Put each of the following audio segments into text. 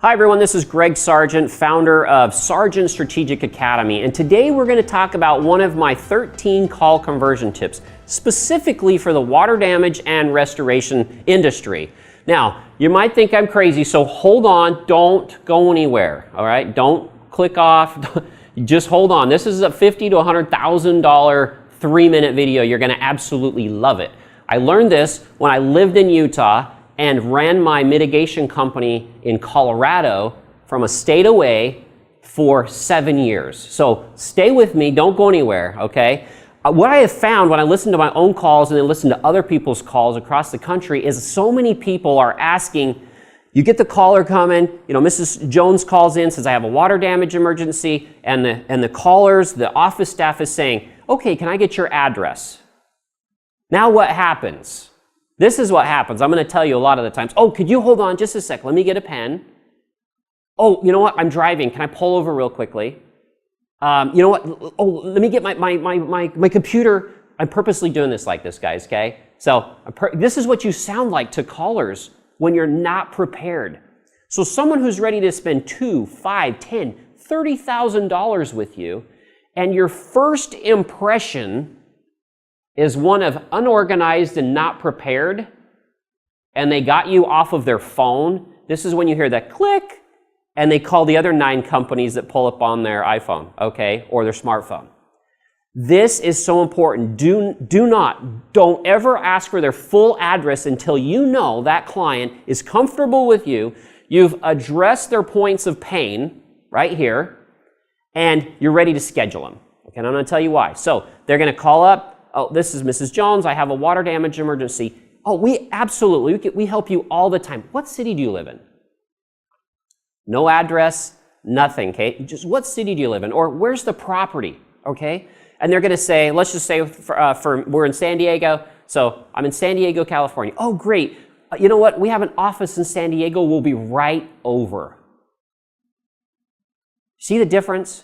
Hi everyone, this is Greg Sargent, founder of Sargent Strategic Academy, and today we're going to talk about one of my 13 call conversion tips, specifically for the water damage and restoration industry. Now, you might think I'm crazy, so hold on, don't go anywhere, all right? Don't click off, just hold on. This is a $50,000 to $100,000 3-minute video. You're going to absolutely love it. I learned this when I lived in Utah and ran my mitigation company in Colorado from a state away for 7 years. So stay with me, don't go anywhere, okay? What I have found when I listen to my own calls and then listen to other people's calls across the country is so many people are asking, you get the caller coming, you know, Mrs. Jones calls in, says I have a water damage emergency, and the callers, the office staff is saying, okay, can I get your address? Now what happens? This is what happens. I'm going to tell you a lot of the times. Oh, could you hold on just a sec? Let me get a pen. Oh, you know what? I'm driving. Can I pull over real quickly? You know what? Oh, let me get my computer. I'm purposely doing this like this, guys, okay? So this is what you sound like to callers when you're not prepared. So someone who's ready to spend $2,000, $5,000, $10,000, $30,000 with you, and your first impression is one of unorganized and not prepared, and they got you off of their phone. This is when you hear that click, and they call the other 9 companies that pull up on their iPhone, okay, or their smartphone. This is so important. Don't ever ask for their full address until you know that client is comfortable with you, you've addressed their points of pain right here, and you're ready to schedule them. Okay, and I'm going to tell you why. So they're going to call up, oh, this is Mrs. Jones. I have a water damage emergency. Oh, we help you all the time. What city do you live in? No address, nothing, okay? Just what city do you live in? Or where's the property, okay? And they're going to say, let's just say we're in San Diego. So I'm in San Diego, California. Oh, great. You know what? We have an office in San Diego. We'll be right over. See the difference?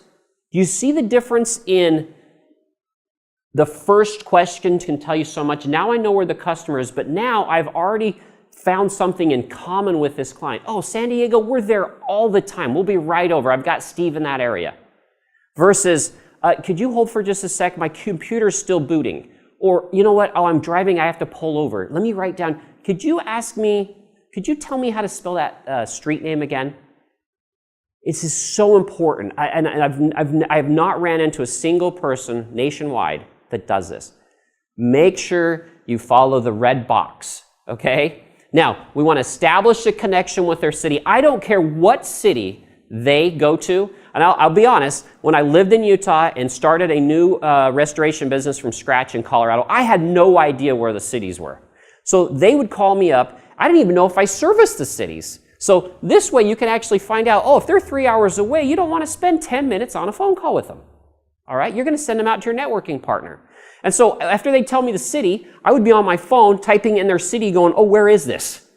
Do you see the difference in the first question can tell you so much. Now I know where the customer is, but now I've already found something in common with this client. Oh, San Diego, we're there all the time. We'll be right over. I've got Steve in that area. Versus, could you hold for just a sec? My computer's still booting. Or, you know what? Oh, I'm driving. I have to pull over. Let me write down. Could you tell me how to spell that street name again? This is so important. I have not ran into a single person nationwide that does this. Make sure you follow the red box, okay? Now, we want to establish a connection with their city. I don't care what city they go to. And I'll be honest, when I lived in Utah and started a new restoration business from scratch in Colorado, I had no idea where the cities were. So they would call me up. I didn't even know if I serviced the cities. So this way you can actually find out, oh, if they're 3 hours away, you don't want to spend 10 minutes on a phone call with them. All right, you're going to send them out to your networking partner. And so after they tell me the city, I would be on my phone typing in their city going, oh, where is this?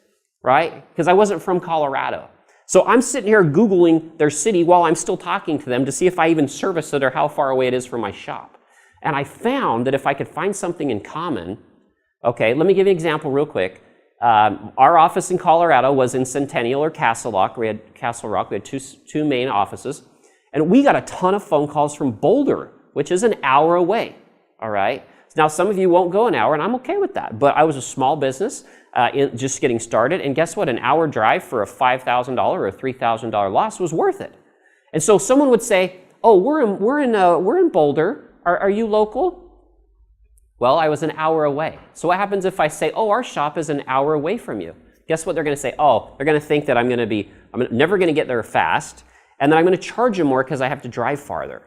Right? Because I wasn't from Colorado. So I'm sitting here Googling their city while I'm still talking to them to see if I even service it or how far away it is from my shop. And I found that if I could find something in common, okay, let me give you an example real quick. Our office in Colorado was in Centennial or Castle Rock. We had two main offices. And we got a ton of phone calls from Boulder, which is an hour away, all right? Now, some of you won't go an hour, and I'm okay with that. But I was a small business just getting started. And guess what? An hour drive for a $5,000 or a $3,000 loss was worth it. And so someone would say, oh, we're in Boulder. Are you local? Well, I was an hour away. So what happens if I say, oh, our shop is an hour away from you? Guess what they're going to say? Oh, they're going to think that I'm never going to get there fast, and then I'm going to charge you more because I have to drive farther.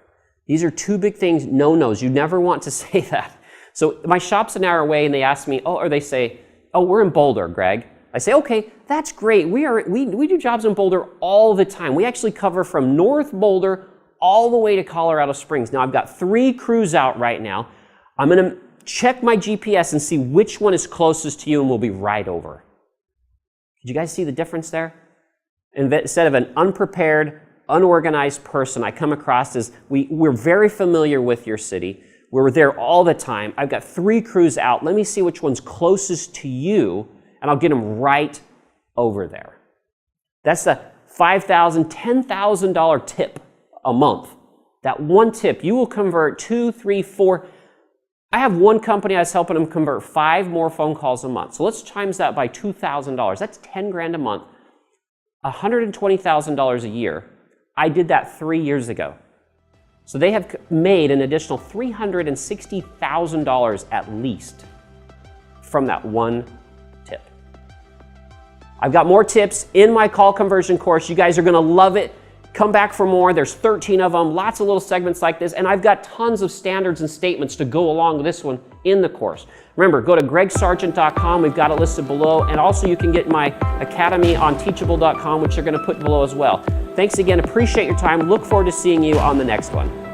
These are two big things, no-nos. You never want to say that. So my shop's an hour away, and they ask me, or they say, oh, we're in Boulder, Greg. I say, okay, that's great. We do jobs in Boulder all the time. We actually cover from North Boulder all the way to Colorado Springs. Now, I've got 3 crews out right now. I'm going to check my GPS and see which one is closest to you, and we'll be right over. Did you guys see the difference there? Instead of an unprepared, unorganized person, I come across as we're very familiar with your city. We're there all the time. I've got 3 crews out. Let me see which one's closest to you, and I'll get them right over there. That's the $5,000, $10,000 tip a month. That one tip, you will convert 2, 3, 4. I have one company I was helping them convert 5 more phone calls a month. So let's times that by $2,000. That's 10 grand a month, $120,000 a year. I did that 3 years ago. So they have made an additional $360,000 at least from that one tip. I've got more tips in my call conversion course. You guys are going to love it. Come back for more. There's 13 of them, lots of little segments like this, and I've got tons of standards and statements to go along with this one in the course. Remember, go to gregsargent.com. We've got it listed below, and also you can get my academy on teachable.com, which you're going to put below as well. Thanks again. Appreciate your time. Look forward to seeing you on the next one.